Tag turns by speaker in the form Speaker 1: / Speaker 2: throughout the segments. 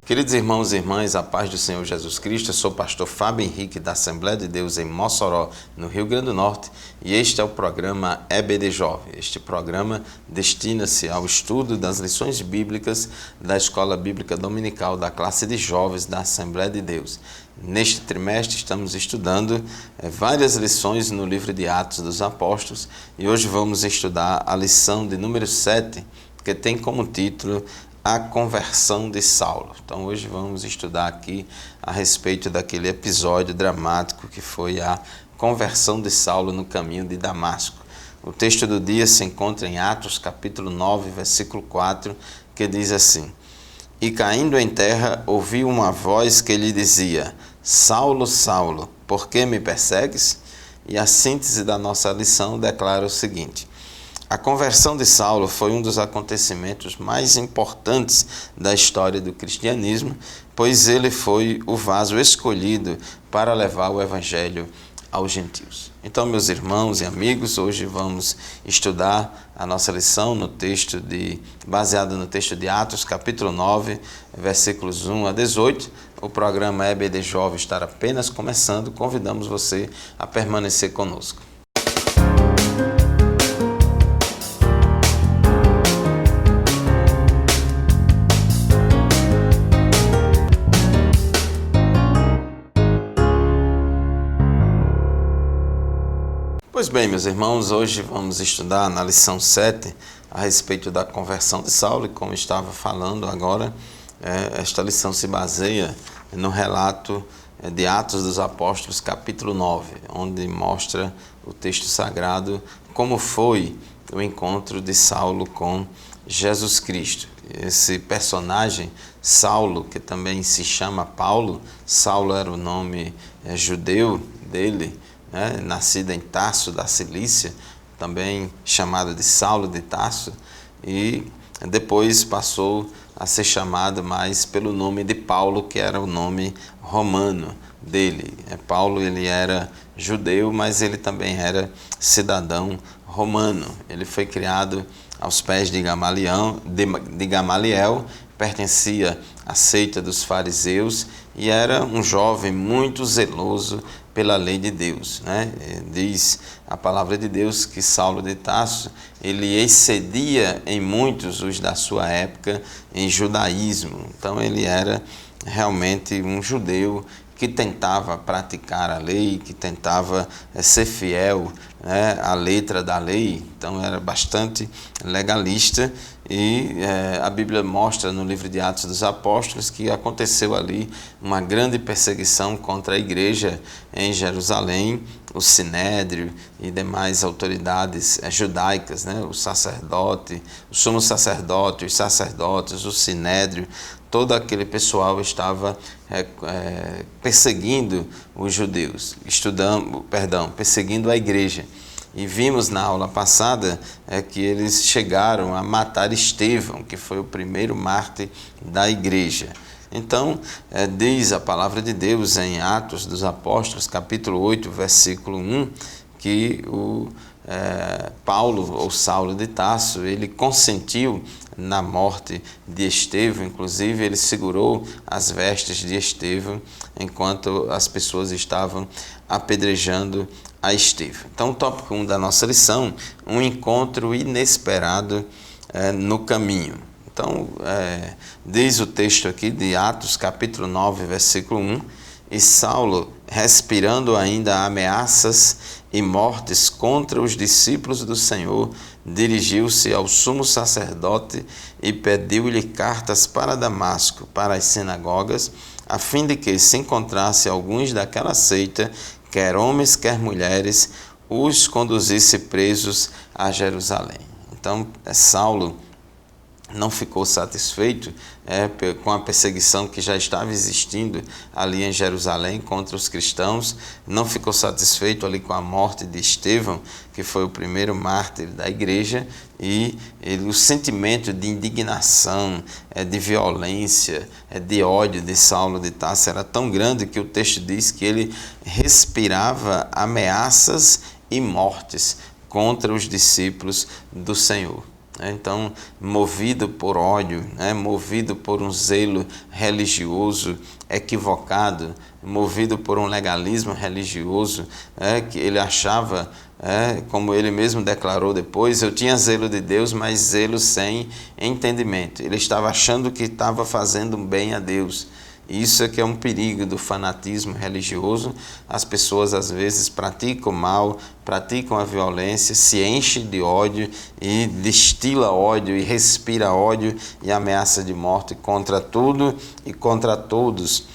Speaker 1: Queridos irmãos e irmãs, a paz do Senhor Jesus Cristo, eu sou o pastor Fábio Henrique da Assembleia de Deus em Mossoró, no Rio Grande do Norte, e este é o programa EBD Jovem. Este programa destina-se ao estudo das lições bíblicas da Escola Bíblica Dominical da classe de jovens da Assembleia de Deus. Neste trimestre estamos estudando várias lições no livro de Atos dos Apóstolos e hoje vamos estudar a lição de número 7, que tem como título A Conversão de Saulo. Então hoje vamos estudar aqui a respeito daquele episódio dramático que foi a conversão de Saulo no caminho de Damasco. O texto do dia se encontra em Atos capítulo 9, versículo 4, que diz assim: E caindo em terra, ouviu uma voz que lhe dizia: Saulo, Saulo, por que me persegues? E a síntese da nossa lição declara o seguinte: a conversão de Saulo foi um dos acontecimentos mais importantes da história do cristianismo, pois ele foi o vaso escolhido para levar o evangelho aos gentios. Então, meus irmãos e amigos, hoje vamos estudar a nossa lição baseada no texto de Atos, capítulo 9, versículos 1 a 18. O programa EBD Jovem está apenas começando, convidamos você a permanecer conosco. Pois bem, meus irmãos, hoje vamos estudar na lição 7 a respeito da conversão de Saulo, e como estava falando agora, esta lição se baseia no relato de Atos dos Apóstolos, capítulo 9, onde mostra o texto sagrado como foi o encontro de Saulo com Jesus Cristo. Esse personagem, Saulo, que também se chama Paulo, Saulo era o nome judeu dele, nascido em Tarso da Cilícia, também chamado de Saulo de Tarso, e depois passou a ser chamado mais pelo nome de Paulo, que era o nome romano dele. Paulo, ele era judeu, mas ele também era cidadão romano. Ele foi criado aos pés de Gamaliel, pertencia à seita dos fariseus e era um jovem muito zeloso pela lei de Deus, Diz a palavra de Deus que Saulo de Tarso, ele excedia em muitos os da sua época em judaísmo. Então ele era realmente um judeu que tentava praticar a lei, que tentava ser fiel à letra da lei. Então era bastante legalista, e a Bíblia mostra no livro de Atos dos Apóstolos que aconteceu ali uma grande perseguição contra a igreja em Jerusalém, o Sinédrio e demais autoridades judaicas, o sacerdote, o sumo sacerdote, os sacerdotes, o Sinédrio, todo aquele pessoal estava perseguindo os judeus, perseguindo a igreja. E vimos na aula passada que eles chegaram a matar Estevão, que foi o primeiro mártir da igreja. Então, diz a palavra de Deus em Atos dos Apóstolos, capítulo 8, versículo 1, que Paulo, ou Saulo de Tarso, ele consentiu na morte de Estevão. Inclusive ele segurou as vestes de Estevão enquanto as pessoas estavam apedrejando a Estevão. Então, o tópico 1 da nossa lição, um encontro inesperado no caminho. Então, diz o texto aqui de Atos, capítulo 9, versículo 1, e Saulo, respirando ainda ameaças e mortes contra os discípulos do Senhor, dirigiu-se ao sumo sacerdote e pediu-lhe cartas para Damasco, para as sinagogas, a fim de que se encontrasse alguns daquela seita, quer homens, quer mulheres, os conduzisse presos a Jerusalém. Então, Saulo não ficou satisfeito com a perseguição que já estava existindo ali em Jerusalém contra os cristãos, não ficou satisfeito ali com a morte de Estevão, que foi o primeiro mártir da igreja, e o sentimento de indignação, de violência, de ódio de Saulo de Tarso era tão grande que o texto diz que ele respirava ameaças e mortes contra os discípulos do Senhor. Então, movido por ódio, movido por um zelo religioso equivocado, movido por um legalismo religioso, que ele achava, como ele mesmo declarou depois, eu tinha zelo de Deus, mas zelo sem entendimento. Ele estava achando que estava fazendo bem a Deus. Isso é que é um perigo do fanatismo religioso. As pessoas às vezes praticam mal, praticam a violência, se enchem de ódio e destila ódio e respira ódio e ameaça de morte contra tudo e contra todos,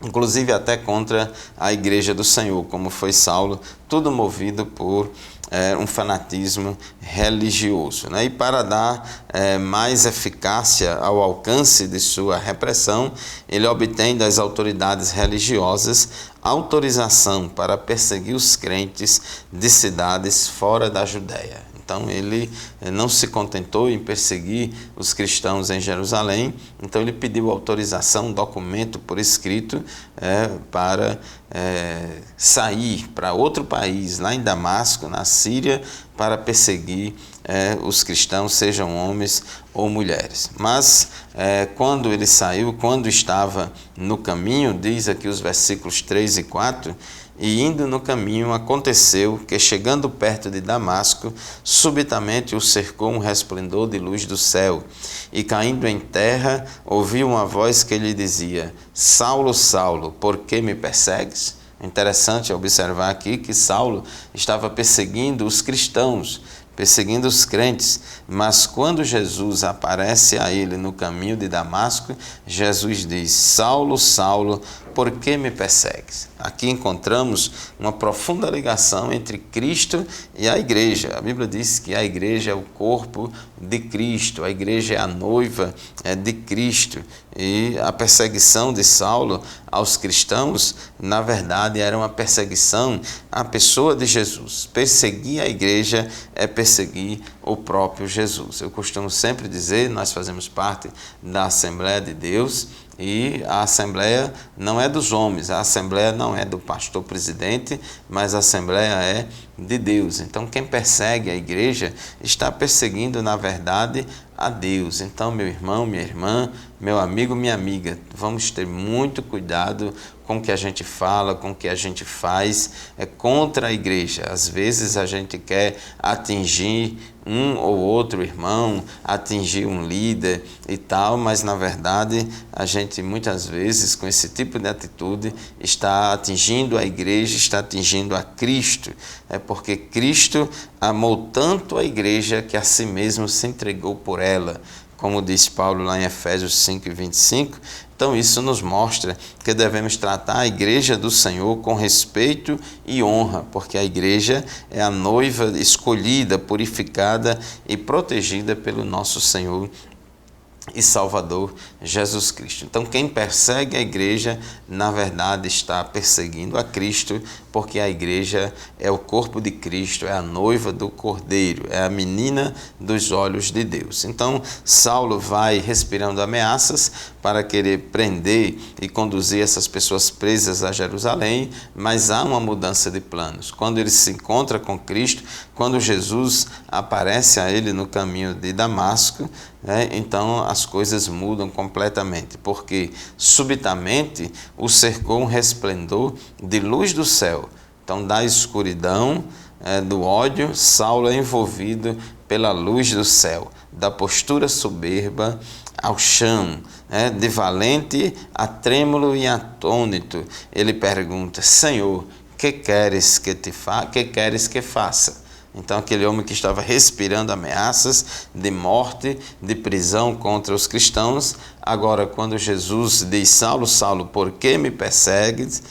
Speaker 1: inclusive até contra a igreja do Senhor, como foi Saulo, tudo movido por um fanatismo religioso. E para dar mais eficácia ao alcance de sua repressão, ele obtém das autoridades religiosas autorização para perseguir os crentes de cidades fora da Judéia. Então ele não se contentou em perseguir os cristãos em Jerusalém, então ele pediu autorização, um documento por escrito para sair para outro país, lá em Damasco, na Síria, para perseguir os cristãos, sejam homens ou mulheres. Mas quando ele saiu, quando estava no caminho, diz aqui os versículos 3 e 4, e indo no caminho, aconteceu que, chegando perto de Damasco, subitamente o cercou um resplendor de luz do céu, e caindo em terra, ouviu uma voz que lhe dizia: Saulo, Saulo, por que me persegues? Interessante observar aqui que Saulo estava perseguindo os cristãos, perseguindo os crentes, mas quando Jesus aparece a ele no caminho de Damasco, Jesus diz: Saulo, Saulo, por que me persegues? Aqui encontramos uma profunda ligação entre Cristo e a igreja. A Bíblia diz que a igreja é o corpo de Cristo, a igreja é a noiva de Cristo. E a perseguição de Saulo aos cristãos, na verdade, era uma perseguição à pessoa de Jesus. Perseguir a igreja é perseguir o próprio Jesus. Eu costumo sempre dizer, nós fazemos parte da Assembleia de Deus, e a Assembleia não é dos homens, a Assembleia não é do pastor presidente, mas a Assembleia é de Deus. Então quem persegue a igreja está perseguindo, na verdade, a Deus. Então, meu irmão, minha irmã, meu amigo, minha amiga, vamos ter muito cuidado com o que a gente fala, com o que a gente faz contra a igreja. Às vezes a gente quer atingir um ou outro irmão, atingir um líder e tal, mas na verdade a gente muitas vezes com esse tipo de atitude está atingindo a igreja, está atingindo a Cristo. É porque Cristo amou tanto a igreja que a si mesmo se entregou por ela, como diz Paulo lá em Efésios 5 e 25. Então isso nos mostra que devemos tratar a igreja do Senhor com respeito e honra, porque a igreja é a noiva escolhida, purificada e protegida pelo nosso Senhor e Salvador Jesus Cristo. Então quem persegue a igreja, na verdade está perseguindo a Cristo, porque a igreja é o corpo de Cristo, é a noiva do Cordeiro, é a menina dos olhos de Deus. Então Saulo vai respirando ameaças para querer prender e conduzir essas pessoas presas a Jerusalém, mas há uma mudança de planos. Quando ele se encontra com Cristo, quando Jesus aparece a ele no caminho de Damasco, então as coisas mudam completamente, porque subitamente o cercou um resplendor de luz do céu. Então, da escuridão, do ódio, Saulo é envolvido pela luz do céu, da postura soberba ao chão, de valente a trêmulo e atônito. Ele pergunta: Senhor, que queres que faça? Então aquele homem que estava respirando ameaças de morte, de prisão contra os cristãos, agora quando Jesus diz: Saulo, Saulo, por que me persegues?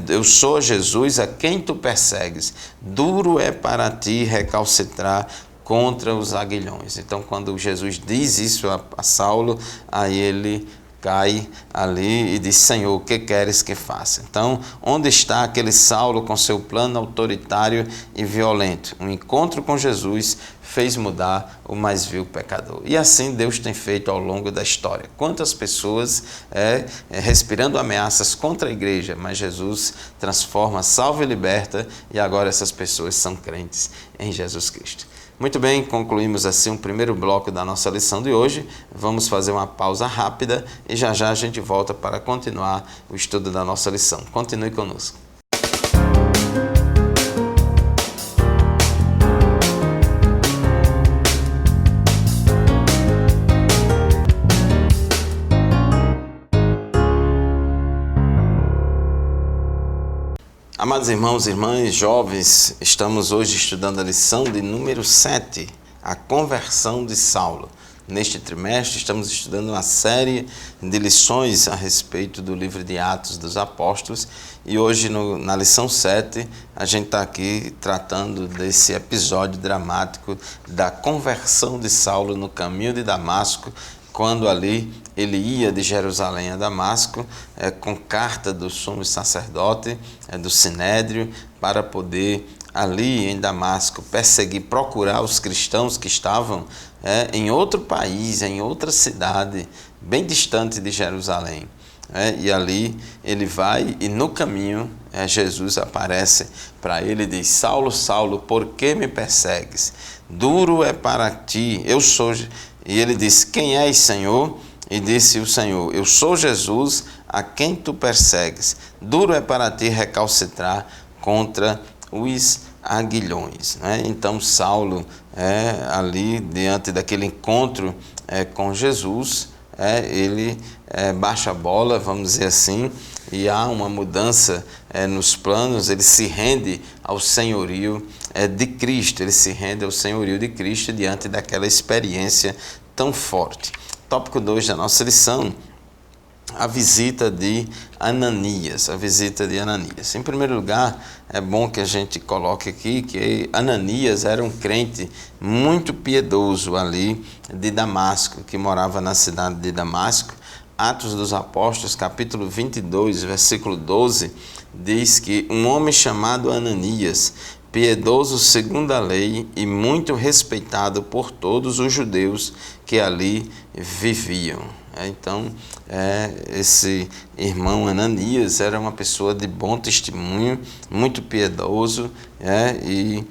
Speaker 1: Eu sou Jesus a quem tu persegues. Duro é para ti recalcitrar contra os aguilhões. Então quando Jesus diz isso a Saulo, aí ele cai ali e diz: Senhor, o que queres que faça? Então, onde está aquele Saulo com seu plano autoritário e violento? Um encontro com Jesus fez mudar o mais vil pecador. E assim Deus tem feito ao longo da história. Quantas pessoas respirando ameaças contra a igreja, mas Jesus transforma, salva e liberta, e agora essas pessoas são crentes em Jesus Cristo. Muito bem, concluímos assim o primeiro bloco da nossa lição de hoje. Vamos fazer uma pausa rápida e já já a gente volta para continuar o estudo da nossa lição. Continue conosco. Amados irmãos e irmãs, jovens, estamos hoje estudando a lição de número 7, a conversão de Saulo. Neste trimestre estamos estudando uma série de lições a respeito do livro de Atos dos Apóstolos e hoje na lição 7 a gente está aqui tratando desse episódio dramático da conversão de Saulo no caminho de Damasco, quando ali ele ia de Jerusalém a Damasco com carta do sumo sacerdote, do Sinédrio, para poder ali em Damasco perseguir, procurar os cristãos que estavam em outro país, em outra cidade, bem distante de Jerusalém. E ali ele vai e no caminho Jesus aparece para ele e diz: Saulo, Saulo, por que me persegues? Duro é para ti, eu sou... E ele disse: quem és, Senhor? E disse o Senhor: eu sou Jesus, a quem tu persegues. Duro é para ti recalcitrar contra os aguilhões. Então Saulo, ali diante daquele encontro com Jesus, ele baixa a bola, vamos dizer assim, e há uma mudança nos planos. Ele se rende ao senhorio de Cristo, ele se rende ao senhorio de Cristo diante daquela experiência tão forte. Tópico 2 da nossa lição, a visita de Ananias, Em primeiro lugar, é bom que a gente coloque aqui que Ananias era um crente muito piedoso ali de Damasco, que morava na cidade de Damasco. Atos dos Apóstolos, capítulo 22, versículo 12, diz que um homem chamado Ananias, piedoso segundo a lei e muito respeitado por todos os judeus que ali viviam. Então, esse irmão Ananias era uma pessoa de bom testemunho, muito piedoso, e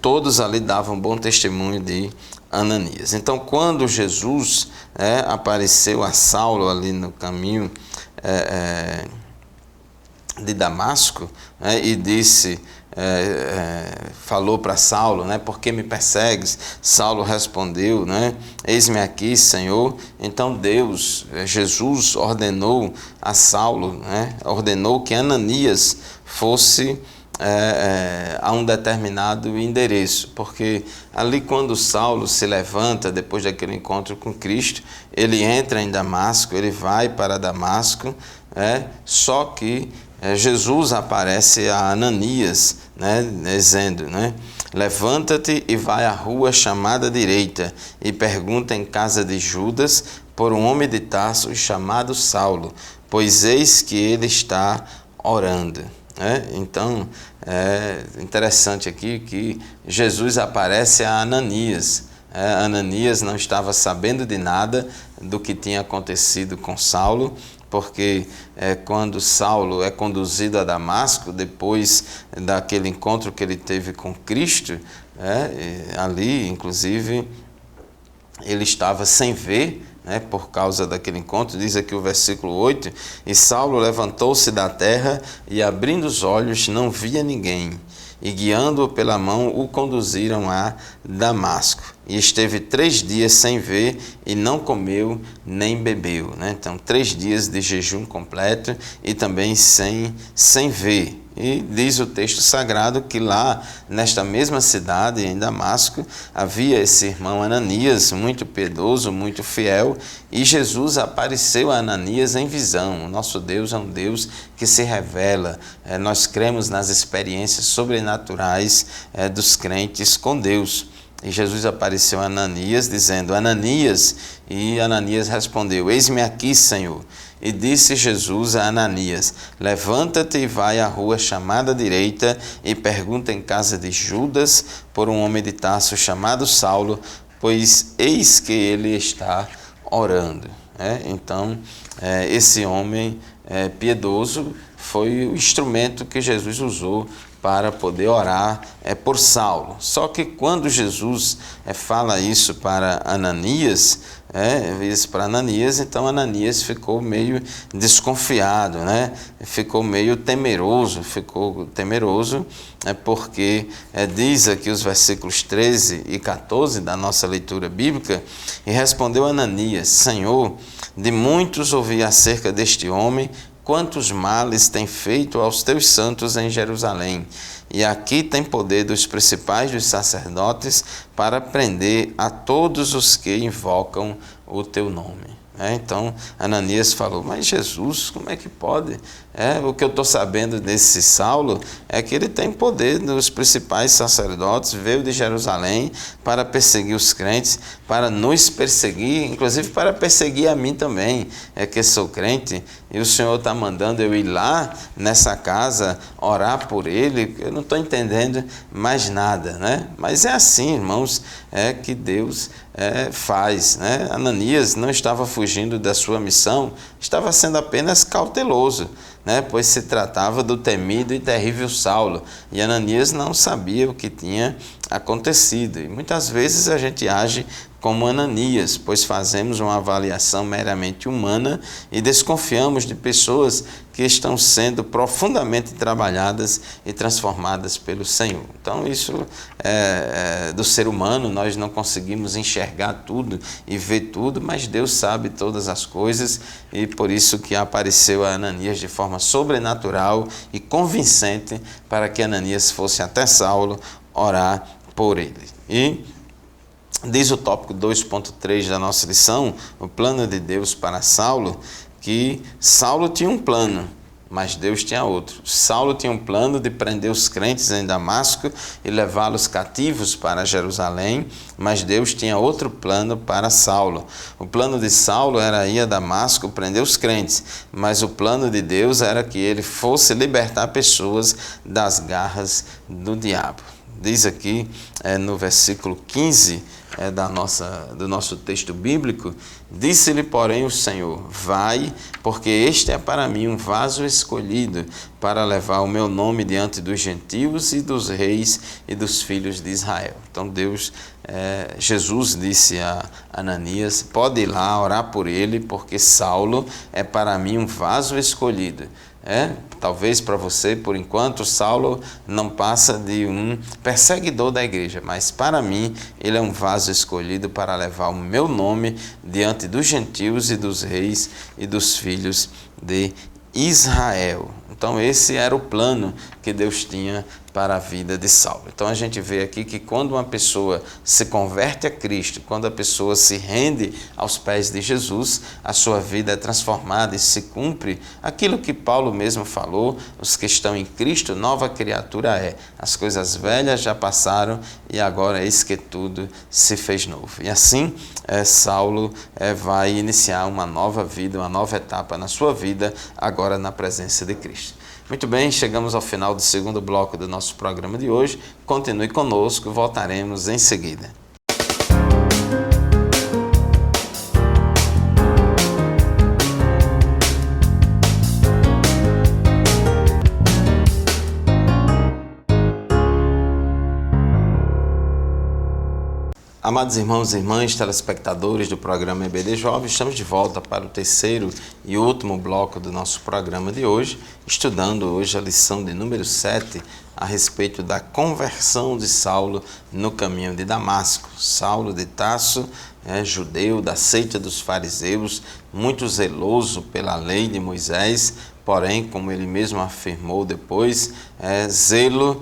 Speaker 1: todos ali davam bom testemunho de Ananias. Então, quando Jesus apareceu a Saulo ali no caminho de Damasco, e disse... falou para Saulo, por que me persegues? Saulo respondeu, eis-me aqui, Senhor. Então Jesus ordenou a Saulo, ordenou que Ananias fosse a um determinado endereço, porque ali quando Saulo se levanta, depois daquele encontro com Cristo, ele entra em Damasco, ele vai para Damasco, só que Jesus aparece a Ananias, dizendo, levanta-te e vai à rua chamada direita e pergunta em casa de Judas por um homem de Tarso chamado Saulo, pois eis que ele está orando. Então, é interessante aqui que Jesus aparece a Ananias. Ananias não estava sabendo de nada do que tinha acontecido com Saulo, porque quando Saulo é conduzido a Damasco, depois daquele encontro que ele teve com Cristo, ali, inclusive, ele estava sem ver, por causa daquele encontro. Diz aqui o versículo 8, e Saulo levantou-se da terra e, abrindo os olhos, não via ninguém. E guiando-o pela mão, o conduziram a Damasco. E esteve 3 dias sem ver e não comeu nem bebeu. Então, 3 dias de jejum completo e também sem ver. E diz o texto sagrado que lá, nesta mesma cidade, em Damasco, havia esse irmão Ananias, muito piedoso, muito fiel, e Jesus apareceu a Ananias em visão. O nosso Deus é um Deus que se revela. Nós cremos nas experiências sobrenaturais dos crentes com Deus. E Jesus apareceu a Ananias, dizendo, Ananias, e Ananias respondeu, eis-me aqui, Senhor. E disse Jesus a Ananias, levanta-te e vai à rua chamada direita e pergunta em casa de Judas por um homem de Tarso chamado Saulo, pois eis que ele está orando. Então, esse homem piedoso foi o instrumento que Jesus usou para poder orar por Saulo. Só que quando Jesus fala isso para Ananias, então Ananias ficou meio desconfiado, né? Ficou temeroso, porque diz aqui os versículos 13 e 14 da nossa leitura bíblica: e respondeu Ananias: Senhor, de muitos ouvi acerca deste homem, quantos males tem feito aos teus santos em Jerusalém. E aqui tem poder dos principais dos sacerdotes para prender a todos os que invocam o teu nome. Então, Ananias falou: mas Jesus, como é que pode? O que eu estou sabendo desse Saulo é que ele tem poder dos principais sacerdotes, veio de Jerusalém para perseguir os crentes, para nos perseguir, inclusive para perseguir a mim também, que sou crente, e o Senhor está mandando eu ir lá nessa casa orar por ele. Eu não estou entendendo mais nada, né? Mas é assim, irmãos, que Deus faz, né? Ananias não estava fugindo da sua missão, estava sendo apenas cauteloso, né? Pois se tratava do temido e terrível Saulo, e Ananias não sabia o que tinha acontecido. E muitas vezes a gente age como Ananias, pois fazemos uma avaliação meramente humana e desconfiamos de pessoas que estão sendo profundamente trabalhadas e transformadas pelo Senhor. Então isso do ser humano, nós não conseguimos enxergar tudo e ver tudo, mas Deus sabe todas as coisas, e por isso que apareceu a Ananias de forma sobrenatural e convincente para que Ananias fosse até Saulo orar por ele. E diz o tópico 2.3 da nossa lição, o plano de Deus para Saulo, que Saulo tinha um plano, mas Deus tinha outro. Saulo tinha um plano de prender os crentes em Damasco e levá-los cativos para Jerusalém, mas Deus tinha outro plano para Saulo. O plano de Saulo era ir a Damasco prender os crentes, mas o plano de Deus era que ele fosse libertar pessoas das garras do diabo. Diz aqui no versículo 15 do nosso texto bíblico: disse-lhe, porém, o Senhor: vai, porque este é para mim um vaso escolhido para levar o meu nome diante dos gentios e dos reis e dos filhos de Israel. Então Jesus disse a Ananias: pode ir lá orar por ele, porque Saulo é para mim um vaso escolhido. Talvez para você, por enquanto, Saulo não passa de um perseguidor da igreja, mas para mim ele é um vaso escolhido para levar o meu nome diante dos gentios e dos reis e dos filhos de Israel. Então esse era o plano que Deus tinha para a vida de Saulo. Então a gente vê aqui que quando uma pessoa se converte a Cristo, quando a pessoa se rende aos pés de Jesus, a sua vida é transformada e se cumpre aquilo que Paulo mesmo falou: os que estão em Cristo, nova criatura é. As coisas velhas já passaram e agora eis que tudo se fez novo. E assim Saulo vai iniciar uma nova vida, uma nova etapa na sua vida, agora na presença de Cristo. Muito bem, chegamos ao final do segundo bloco do nosso programa de hoje. Continue conosco, voltaremos em seguida. Amados irmãos e irmãs, telespectadores do programa EBD Jovem, estamos de volta para o terceiro e último bloco do nosso programa de hoje, estudando hoje a lição de número 7 a respeito da conversão de Saulo no caminho de Damasco. Saulo de Tarso, judeu da seita dos fariseus, muito zeloso pela lei de Moisés, porém, como ele mesmo afirmou depois, zelo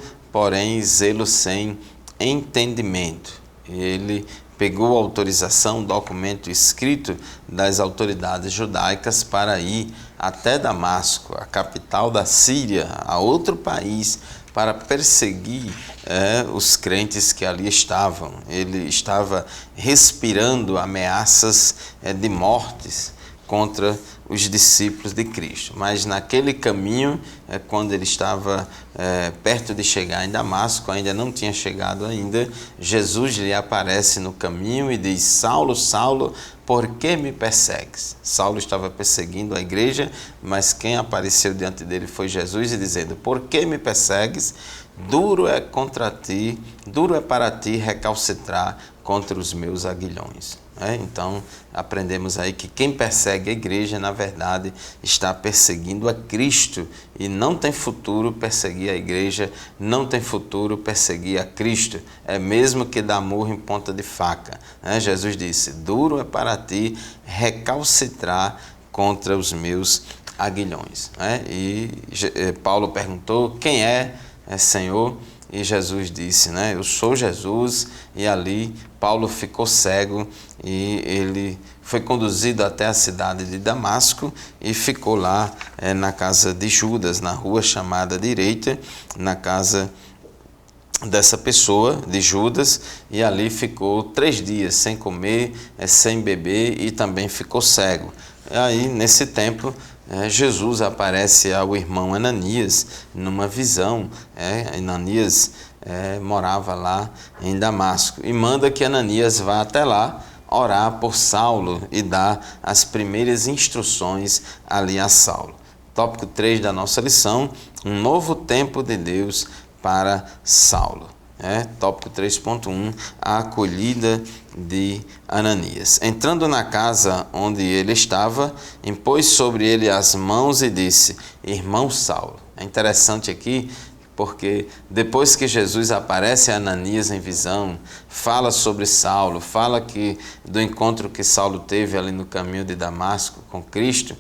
Speaker 1: sem entendimento. Ele pegou a autorização, um documento escrito das autoridades judaicas para ir até Damasco, a capital da Síria, a outro país, para perseguir os crentes que ali estavam. Ele estava respirando ameaças de mortes contra os discípulos de Cristo. Mas naquele caminho, quando ele estava perto de chegar em Damasco, ainda não tinha chegado ainda, Jesus lhe aparece no caminho e diz: Saulo, Saulo, por que me persegues? Saulo estava perseguindo a igreja, mas quem apareceu diante dele foi Jesus, e dizendo: por que me persegues? Duro é para ti recalcitrar contra os meus aguilhões. Então, aprendemos aí que quem persegue a igreja, na verdade, está perseguindo a Cristo, e não tem futuro perseguir a igreja, não tem futuro perseguir a Cristo, é mesmo que dar murro em ponta de faca. Jesus disse: duro é para ti recalcitrar contra os meus aguilhões. E Paulo perguntou: quem é Senhor? E Jesus disse, eu sou Jesus. E ali Paulo ficou cego e ele foi conduzido até a cidade de Damasco e ficou lá na casa de Judas, na rua chamada Direita, na casa dessa pessoa, de Judas, e ali ficou 3 dias sem comer, sem beber, e também ficou cego. E aí, nesse tempo, Jesus aparece ao irmão Ananias numa visão. Ananias morava lá em Damasco e manda que Ananias vá até lá orar por Saulo e dar as primeiras instruções ali a Saulo. Tópico 3 da nossa lição: um novo tempo de Deus para Saulo. Tópico 3.1, a acolhida de Ananias. Entrando na casa onde ele estava, impôs sobre ele as mãos e disse: irmão Saulo. É interessante aqui porque depois que Jesus aparece a Ananias em visão, fala sobre Saulo, fala do encontro que Saulo teve ali no caminho de Damasco com Cristo,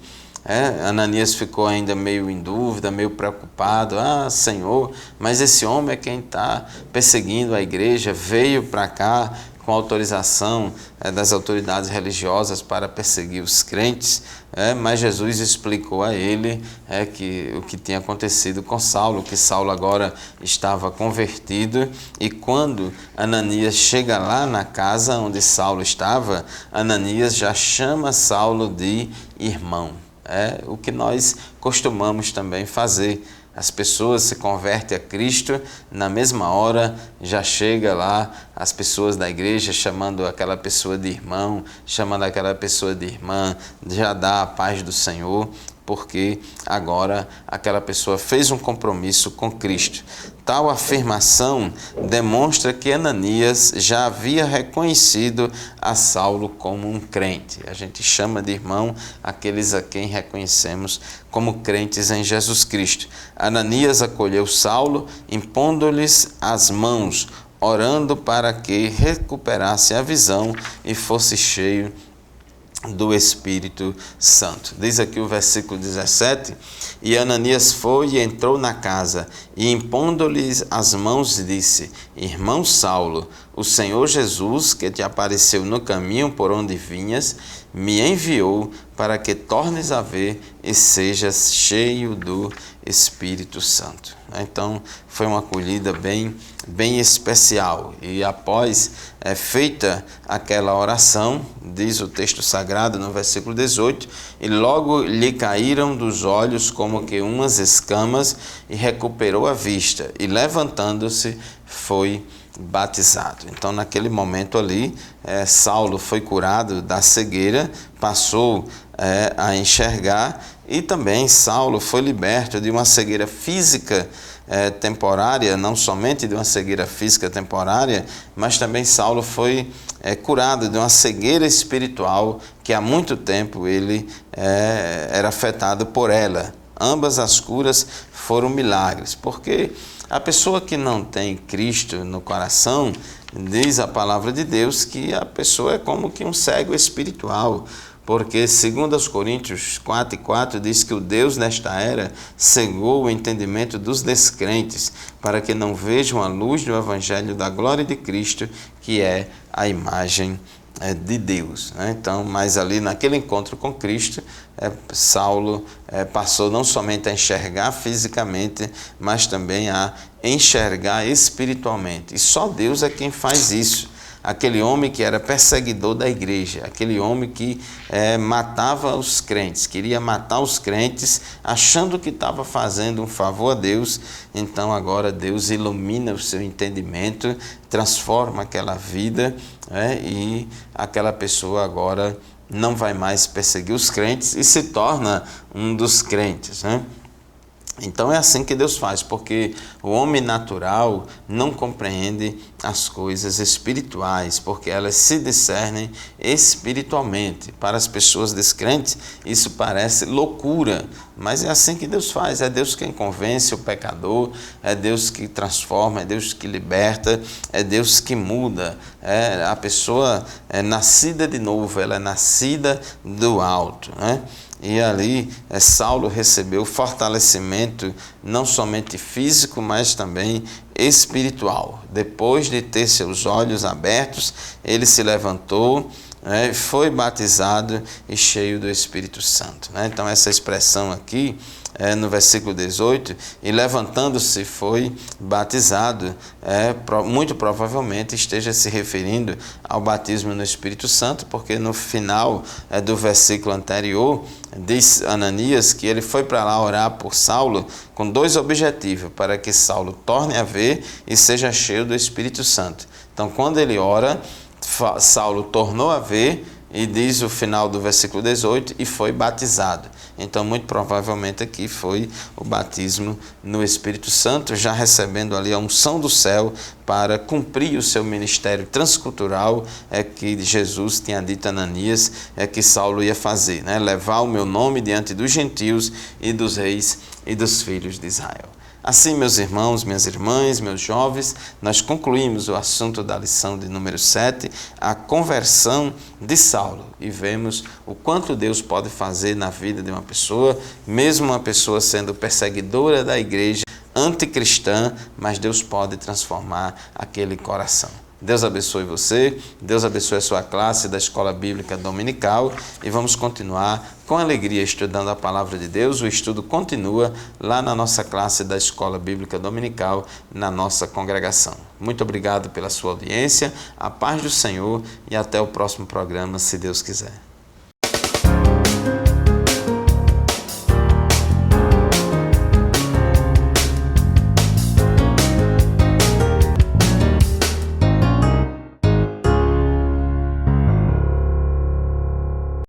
Speaker 1: Ananias ficou ainda meio em dúvida, meio preocupado. Senhor, mas esse homem é quem está perseguindo a igreja, veio para cá com autorização das autoridades religiosas para perseguir os crentes. Mas Jesus explicou a ele o que tinha acontecido com Saulo, que Saulo agora estava convertido, e quando Ananias chega lá na casa onde Saulo estava, Ananias já chama Saulo de irmão. É o que nós costumamos também fazer. As pessoas se convertem a Cristo, na mesma hora já chega lá as pessoas da igreja chamando aquela pessoa de irmão, chamando aquela pessoa de irmã, já dá a paz do Senhor, porque agora aquela pessoa fez um compromisso com Cristo. Tal afirmação demonstra que Ananias já havia reconhecido a Saulo como um crente. A gente chama de irmão aqueles a quem reconhecemos como crentes em Jesus Cristo. Ananias acolheu Saulo, impondo-lhes as mãos, orando para que recuperasse a visão e fosse cheio do Espírito Santo. Diz aqui o versículo 17: e Ananias foi e entrou na casa, e impondo-lhes as mãos disse: irmão Saulo, o Senhor Jesus, que te apareceu no caminho por onde vinhas, me enviou para que tornes a ver e sejas cheio do Espírito Santo. Então, foi uma acolhida bem especial. E após feita aquela oração, diz o texto sagrado no versículo 18, e logo lhe caíram dos olhos como que umas escamas, e recuperou a vista, e levantando-se foi batizado. Então, naquele momento ali, Saulo foi curado da cegueira, passou a enxergar, e também Saulo foi liberto de uma cegueira física temporária, não somente de uma cegueira física temporária, mas também Saulo foi curado de uma cegueira espiritual que há muito tempo ele era afetado por ela. Ambas as curas foram milagres, porque a pessoa que não tem Cristo no coração, diz a palavra de Deus que a pessoa é como que um cego espiritual, porque segundo aos Coríntios 4:4 diz que o Deus nesta era cegou o entendimento dos descrentes, para que não vejam a luz do evangelho da glória de Cristo, que é a imagem de Deus. Então, mas ali naquele encontro com Cristo, Saulo passou não somente a enxergar fisicamente, mas também a enxergar espiritualmente. E só Deus é quem faz isso. aquele homem que era perseguidor da igreja, aquele homem que matava os crentes, queria matar os crentes, achando que estava fazendo um favor a Deus. Então agora Deus ilumina o seu entendimento, transforma aquela vida, e aquela pessoa agora não vai mais perseguir os crentes e se torna um dos crentes, né? Então é assim que Deus faz, porque o homem natural não compreende as coisas espirituais, porque elas se discernem espiritualmente. Para as pessoas descrentes, isso parece loucura, mas é assim que Deus faz. É Deus quem convence o pecador, é Deus que transforma, é Deus que liberta, é Deus que muda. A pessoa é nascida de novo, ela é nascida do alto, né? E ali Saulo recebeu fortalecimento não somente físico, mas também espiritual. Depois de ter seus olhos abertos, ele se levantou, foi batizado e cheio do Espírito Santo. Então essa expressão aqui, no versículo 18, e levantando-se foi batizado, muito provavelmente esteja se referindo ao batismo no Espírito Santo, porque no final do versículo anterior, diz Ananias que ele foi para lá orar por Saulo com dois objetivos, para que Saulo torne a ver e seja cheio do Espírito Santo. Então quando ele ora, Saulo tornou a ver, e diz o final do versículo 18, e foi batizado. Então, muito provavelmente aqui foi o batismo no Espírito Santo, já recebendo ali a unção do céu para cumprir o seu ministério transcultural, que Jesus tinha dito a Ananias, que Saulo ia fazer, levar o meu nome diante dos gentios e dos reis e dos filhos de Israel. Assim, meus irmãos, minhas irmãs, meus jovens, nós concluímos o assunto da lição de número 7, a conversão de Saulo, e vemos o quanto Deus pode fazer na vida de uma pessoa, mesmo uma pessoa sendo perseguidora da igreja, anticristã, mas Deus pode transformar aquele coração. Deus abençoe você, Deus abençoe a sua classe da Escola Bíblica Dominical, e vamos continuar com alegria estudando a Palavra de Deus. O estudo continua lá na nossa classe da Escola Bíblica Dominical, na nossa congregação. Muito obrigado pela sua audiência, a paz do Senhor e até o próximo programa, se Deus quiser.